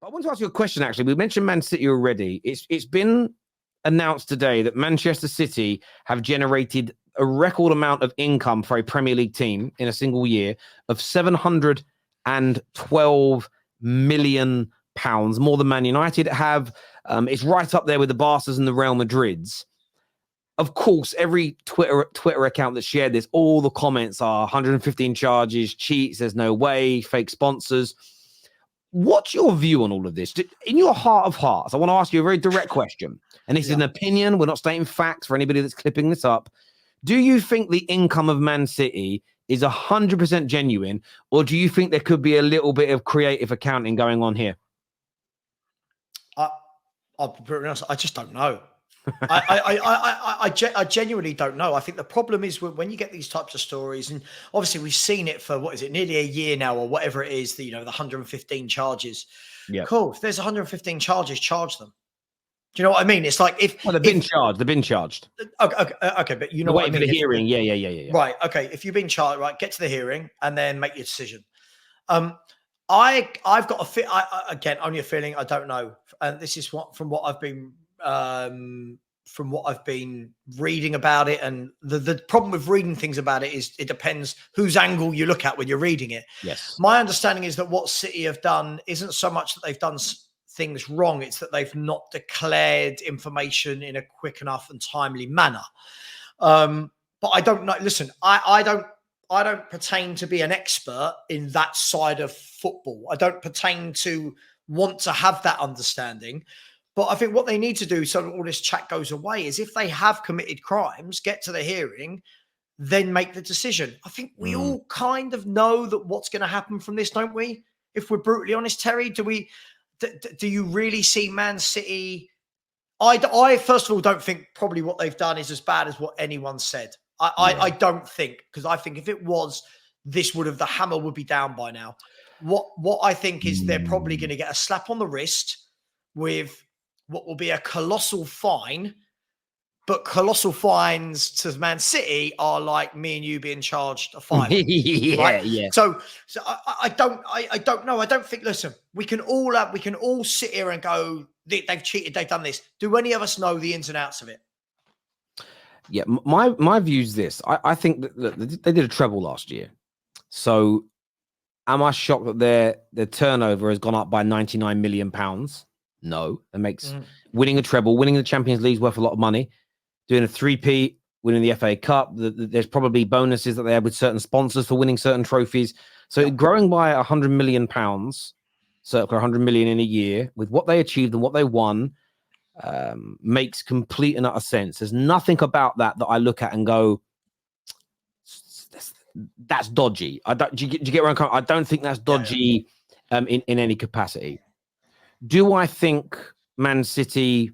I want to ask you a question, actually. We mentioned Man City already. It's been announced today that Manchester City have generated a record amount of income for a Premier League team in a single year of £712 million, more than Man United have. It's right up there with the Barca's and the Real Madrids. Of course, every Twitter account that shared this, all the comments are 115 charges, cheats, there's no way, fake sponsors. What's your view on all of this? In your heart of hearts, I want to ask you a very direct question. And this is an opinion. We're not stating facts for anybody that's clipping this up. Do you think the income of Man City is 100% genuine, or do you think there could be a little bit of creative accounting going on here? I'll be pretty honest, I just don't know. I genuinely don't know. I think the problem is when you get these types of stories, and obviously we've seen it for, nearly a year now or whatever it is, the 115 charges. Yeah. Cool. If there's 115 charges, charge them. Do you know what I mean? It's like they've been charged. They've been charged. Okay, but you know what I mean? The hearing. Yeah. Right. Okay. If you've been charged, right, get to the hearing and then make your decision. I've got again, only a feeling. I don't know. And this is from what I've been reading about it. And the problem with reading things about it is it depends whose angle you look at when you're reading it. Yes. My understanding is that what City have done isn't so much that they've done things wrong. It's that they've not declared information in a quick enough and timely manner. But I don't know. Listen, I don't pertain to be an expert in that side of football. I don't pertain to want to have that understanding. But I think what they need to do so that all this chat goes away is if they have committed crimes, get to the hearing, then make the decision. I think we all kind of know that what's going to happen from this, don't we? If we're brutally honest, Terry, do you really see Man City? I first of all don't think probably what they've done is as bad as what anyone said. I don't think, because I think if it was, the hammer would be down by now. What I think is they're probably going to get a slap on the wrist with what will be a colossal fine, but colossal fines to Man City are like me and you being charged a fine. Yeah. So I don't know. I don't think. Listen, we can all sit here and go, they've cheated, they've done this. Do any of us know the ins and outs of it? Yeah, my view is this. I think that they did a treble last year. So am I shocked that their turnover has gone up by £99 million? No. It makes winning a treble, winning the Champions League is worth a lot of money. Doing a three-peat, winning the FA Cup, there's probably bonuses that they have with certain sponsors for winning certain trophies. So growing by £100 million, circa 100 million in a year, with what they achieved and what they won, makes complete and utter sense. There's nothing about that I look at and go, that's dodgy. Do you get where I'm coming? I don't think that's dodgy in any capacity. Do I think Man City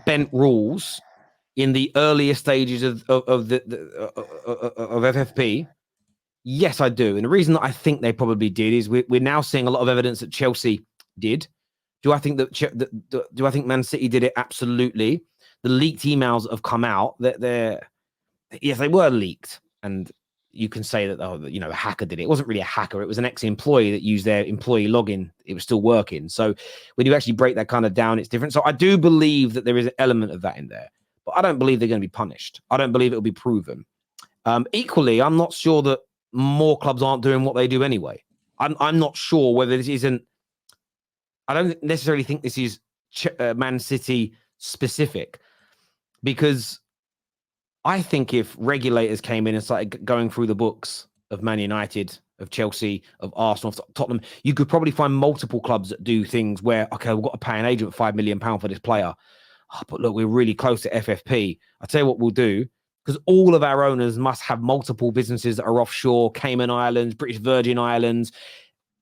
bent rules in the earlier stages of FFP? Yes, I do. And the reason that I think they probably did is we're now seeing a lot of evidence that Chelsea did. Do I think do I think Man City did it? Absolutely. The leaked emails that have come out, yes, they were leaked, and you can say that a hacker did it. It wasn't really a hacker; it was an ex-employee that used their employee login. It was still working. So when you actually break that kind of down, it's different. So I do believe that there is an element of that in there, but I don't believe they're going to be punished. I don't believe it will be proven. Equally, I'm not sure that more clubs aren't doing what they do anyway. I'm not sure whether this isn't. I don't necessarily think this is Man City specific, because I think if regulators came in and started going through the books of Man United, of Chelsea, of Arsenal, of Tottenham, you could probably find multiple clubs that do things where, okay, we've got to pay an agent £5 million for this player. Oh, but look, we're really close to FFP. I'll tell you what we'll do, because all of our owners must have multiple businesses that are offshore, Cayman Islands, British Virgin Islands.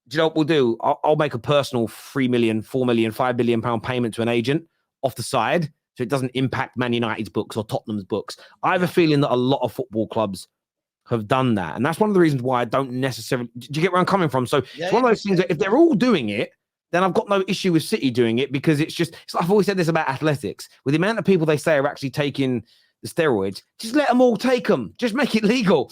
Do you know what we'll do? I'll make a personal £3 million, £4 million, £5 million payment to an agent off the side, so it doesn't impact Man United's books or Tottenham's books. I have a feeling that a lot of football clubs have done that. And that's one of the reasons why I don't necessarily... Do you get where I'm coming from? So it's one of those things that if they're all doing it, then I've got no issue with City doing it, because it's like I've always said this about athletics. With the amount of people they say are actually taking the steroids, just let them all take them. Just make it legal,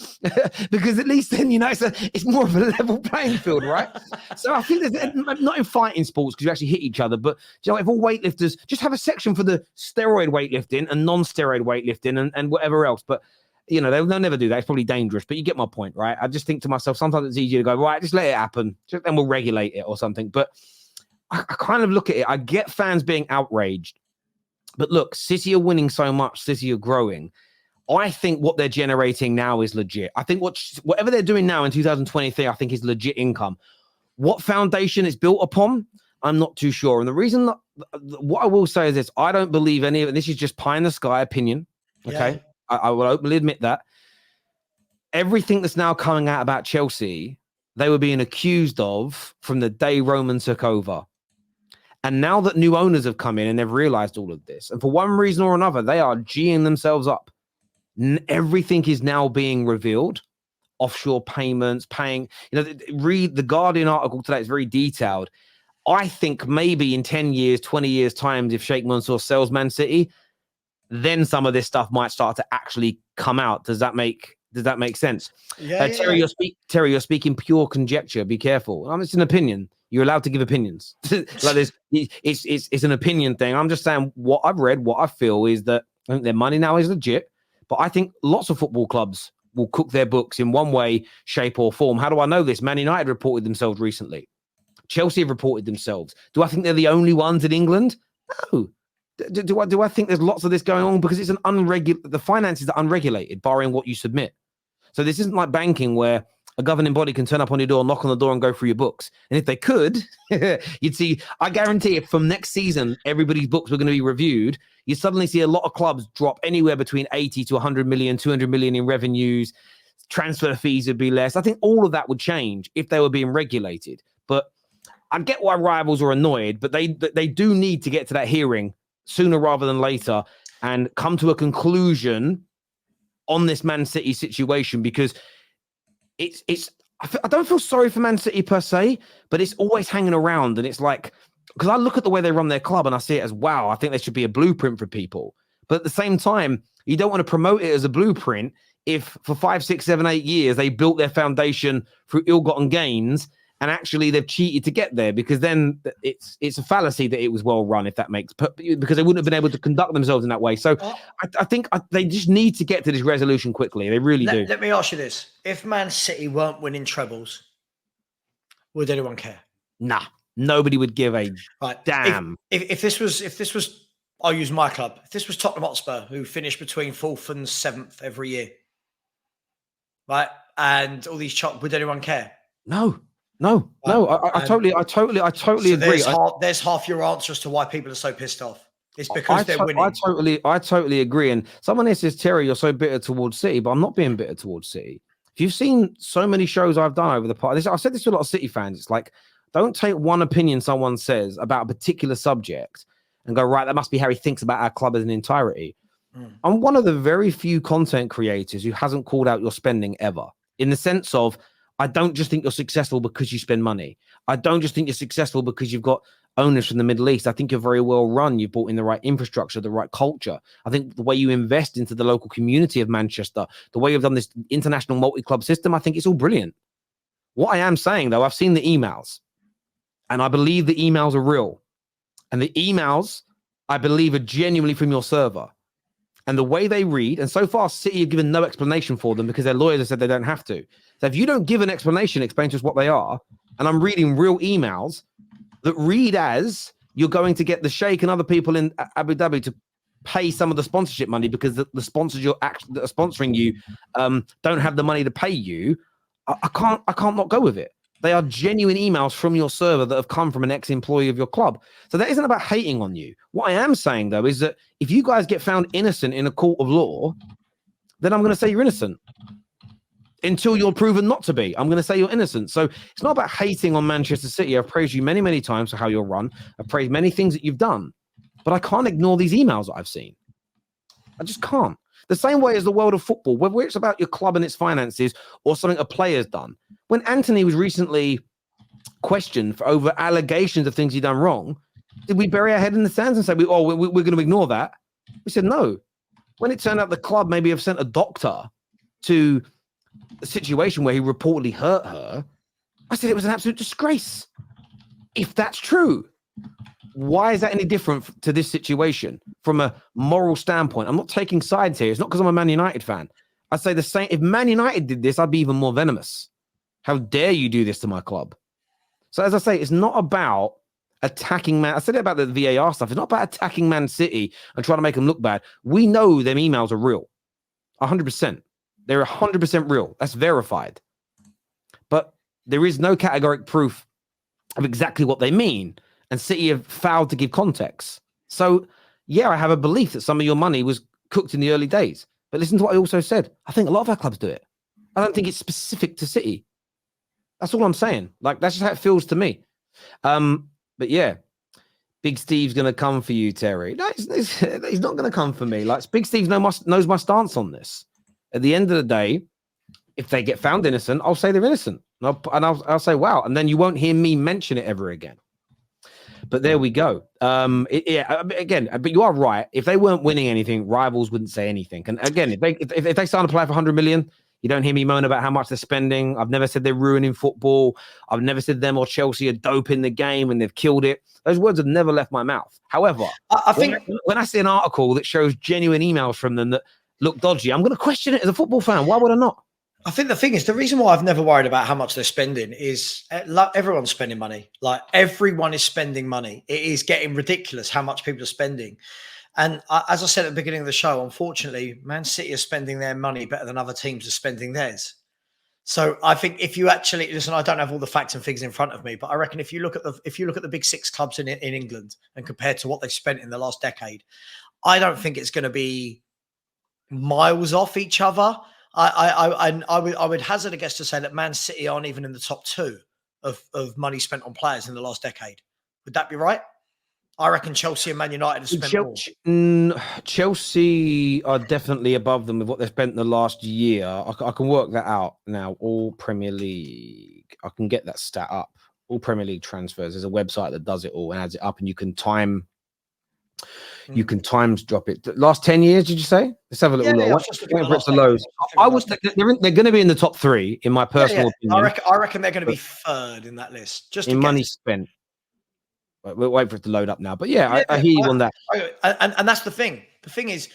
because at least then, you know, it's more of a level playing field, right? So I think there's not in fighting sports because you actually hit each other, but you know, if all weightlifters just have a section for the steroid weightlifting and non-steroid weightlifting and whatever else. But you know, they'll never do that. It's probably dangerous, but you get my point, right? I just think to myself, sometimes it's easier to go, right, just let it happen, then we'll regulate it or something. But I kind of look at it. I get fans being outraged. But look, City are winning so much. City are growing. I think what they're generating now is legit. I think whatever they're doing now in 2023, I think is legit income. What foundation it's built upon, I'm not too sure. And the reason that, what I will say is this, I don't believe any of it. This is just pie in the sky opinion. Okay. Yeah. I will openly admit that. Everything that's now coming out about Chelsea, they were being accused of from the day Roman took over. And now that new owners have come in and they've realized all of this, and for one reason or another, they are G'ing themselves up. Everything is now being revealed. Offshore payments, paying, you know, read the Guardian article today. It's very detailed. I think maybe in 10 years, 20 years time, if Sheikh Mansour sells Man City, then some of this stuff might start to actually come out. Does that make sense? Yeah, Terry, you're speaking pure conjecture. Be careful. It's an opinion. You're allowed to give opinions. Like it's an opinion thing. I'm just saying what I've read, what I feel is that I think their money now is legit, but I think lots of football clubs will cook their books in one way, shape, or form. How do I know this? Man United reported themselves recently. Chelsea have reported themselves. Do I think they're the only ones in England? No. Do I think there's lots of this going on? Because it's the finances are unregulated, barring what you submit. So this isn't like banking where a governing body can turn up on your door, knock on the door, and go through your books. And if they could, you'd see, I guarantee if from next season, everybody's books were going to be reviewed, you suddenly see a lot of clubs drop anywhere between 80 to 100 million, 200 million in revenues. Transfer fees would be less. I think all of that would change if they were being regulated. But I get why rivals are annoyed, but they do need to get to that hearing sooner rather than later and come to a conclusion on this Man City situation, because I don't feel sorry for Man City per se, but it's always hanging around. And it's like, because I look at the way they run their club and I see it as, wow, I think there should be a blueprint for people. But at the same time, you don't want to promote it as a blueprint if for 5, 6, 7, 8 years, they built their foundation through ill-gotten gains and actually they've cheated to get there, because then it's a fallacy that it was well run, if that makes, because they wouldn't have been able to conduct themselves in that way. So I think they just need to get to this resolution quickly. They really do. Let me ask you this. If Man City weren't winning trebles, would anyone care? Nah, nobody would give a damn. If this was, I'll use my club. If this was Tottenham Hotspur, who finished between 4th and 7th every year, right? And all these would anyone care? No. I totally agree. There's half your answer as to why people are so pissed off. It's because they're winning. I totally agree. And someone here says, Terry, you're so bitter towards City, but I'm not being bitter towards City. If you've seen so many shows I've done over the past, I've said this to a lot of City fans. It's like, don't take one opinion someone says about a particular subject and go, right, that must be how he thinks about our club as an entirety. I'm one of the very few content creators who hasn't called out your spending ever, in the sense of, I don't just think you're successful because you spend money. I don't just think you're successful because you've got owners from the Middle East. I think you're very well run. You've brought in the right infrastructure, the right culture. I think the way you invest into the local community of Manchester, the way you've done this international multi-club system, I think it's all brilliant. What I am saying, though, I've seen the emails, and I believe the emails are real. And the emails, I believe, are genuinely from your server. And the way they read, and so far, City have given no explanation for them because their lawyers have said they don't have to. So if you don't give an explanation, explain to us what they are, and I'm reading real emails that read as you're going to get the Sheikh and other people in Abu Dhabi to pay some of the sponsorship money because the sponsors that are sponsoring you don't have the money to pay you, I can't not go with it. They are genuine emails from your server that have come from an ex-employee of your club. So that isn't about hating on you. What I am saying, though, is that if you guys get found innocent in a court of law, then I'm going to say you're innocent. Until you're proven not to be, I'm going to say you're innocent. So it's not about hating on Manchester City. I've praised you many, many times for how you're run. I've praised many things that you've done. But I can't ignore these emails that I've seen. I just can't. The same way as the world of football, whether it's about your club and its finances or something a player's done. When Anthony was recently questioned for over allegations of things he'd done wrong, did we bury our head in the sands and say, we're going to ignore that? We said, no. when it turned out the club maybe have sent a doctor to a situation where he reportedly hurt her, I said it was an absolute disgrace. If that's true, why is that any different to this situation from a moral standpoint? I'm not taking sides here. It's not because I'm a Man United fan. I'd say the same. If Man United did this, I'd be even more venomous. How dare you do this to my club? So as I say, it's not about attacking Man. I said it about the VAR stuff. It's not about attacking Man City and trying to make them look bad. We know them emails are real. 100%. They're 100% real. That's verified. But there is no categoric proof of exactly what they mean. And City have failed to give context. So, yeah, I have a belief that some of your money was cooked in the early days. But listen to what I also said. I think a lot of our clubs do it. I don't think it's specific to City. That's all I'm saying. Like, that's just how it feels to me. But yeah, Big Steve's going to come for you, Terry. No, he's not going to come for me. Like, Big Steve knows my stance on this. At the end of the day, if they get found innocent, I'll say they're innocent. And I'll say, wow. And then you won't hear me mention it ever again. But there we go. Again, but you are right. If they weren't winning anything, rivals wouldn't say anything. And again, if they sign a player for 100 million, you don't hear me moan about how much they're spending. I've never said they're ruining football. I've never said them or Chelsea are doping the game and they've killed it. Those words have never left my mouth. However, I think when I see an article that shows genuine emails from them that look dodgy, I'm going to question it as a football fan. Why would I not? I think the thing is, the reason why I've never worried about how much they're spending is everyone's spending money. Like, everyone is spending money. It is getting ridiculous how much people are spending. And as I said at the beginning of the show, unfortunately, Man City are spending their money better than other teams are spending theirs. So I think if you actually listen, I don't have all the facts and figures in front of me, but I reckon if you look at the big six clubs in England and compared to what they've spent in the last decade, I don't think it's going to be miles off each other. I would hazard a guess to say that Man City aren't even in the top two of money spent on players in the last decade. Would that be right? I reckon Chelsea and Man United have spent more. Chelsea are definitely above them with what they've spent in the last year. I can work that out now. All Premier League. I can get that stat up. All Premier League transfers. There's a website that does it all and adds it up, and you can time. You can times drop it. The last 10 years, did you say? Let's have a little look. They're going to be in the top three, in my personal opinion. I reckon they're going to be third in that list. Just in money spent. We'll wait for it to load up now. But yeah, I hear you on that. And that's the thing. The thing is,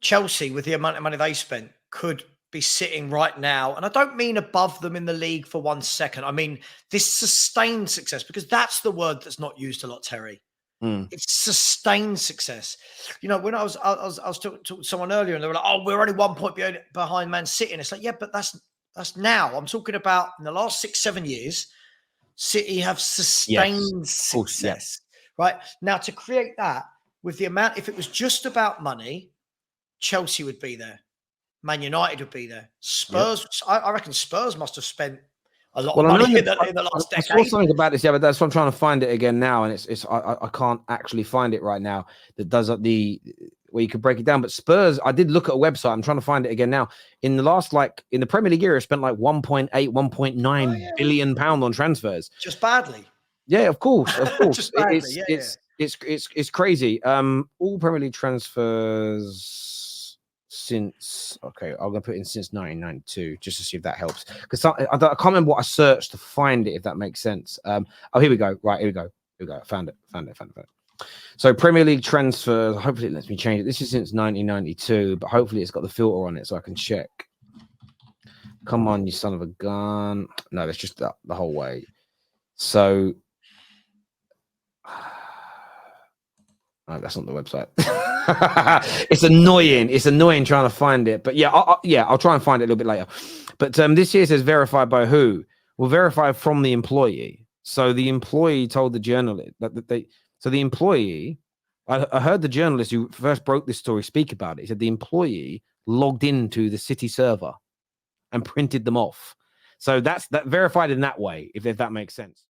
Chelsea, with the amount of money they spent, could be sitting right now. And I don't mean above them in the league for 1 second. I mean this sustained success, because that's the word that's not used a lot, Terry. It's sustained success. You know, when I was talking to someone earlier and they were like, oh, we're only 1 point behind Man City. And it's like, yeah, but that's now. I'm talking about in the last 6-7 years, City have sustained success. Right? Now, to create that with the amount, if it was just about money, Chelsea would be there. Man United would be there. Spurs, I reckon Spurs must have spent a lot of money in the last decade. I saw something about this, but that's why I'm trying to find it again now, and I can't actually find it right now. That does where you could break it down. But Spurs, I did look at a website. I'm trying to find it again now. In the last, in the Premier League era, spent like 1.8, 1.9 billion pound on transfers. Just badly. Yeah, of course. Just badly. It's crazy. All Premier League transfers since, okay, I'm going to put in since 1992 just to see if that helps, because I can't remember what I searched to find it, if that makes sense. Oh, here we go. Right, here we go. I found it. So Premier League transfers, hopefully it lets me change it. This is since 1992, but hopefully it's got the filter on it so I can check. Come on, you son of a gun. No, that's just the whole way. So oh, that's not the website. It's annoying. It's annoying trying to find it. But yeah, I'll try and find it a little bit later. But this here says verified by who? Well, verified from the employee. So the employee told the journalist that so the employee, I heard the journalist who first broke this story speak about it. He said the employee logged into the City server and printed them off. So that's verified in that way, if that makes sense.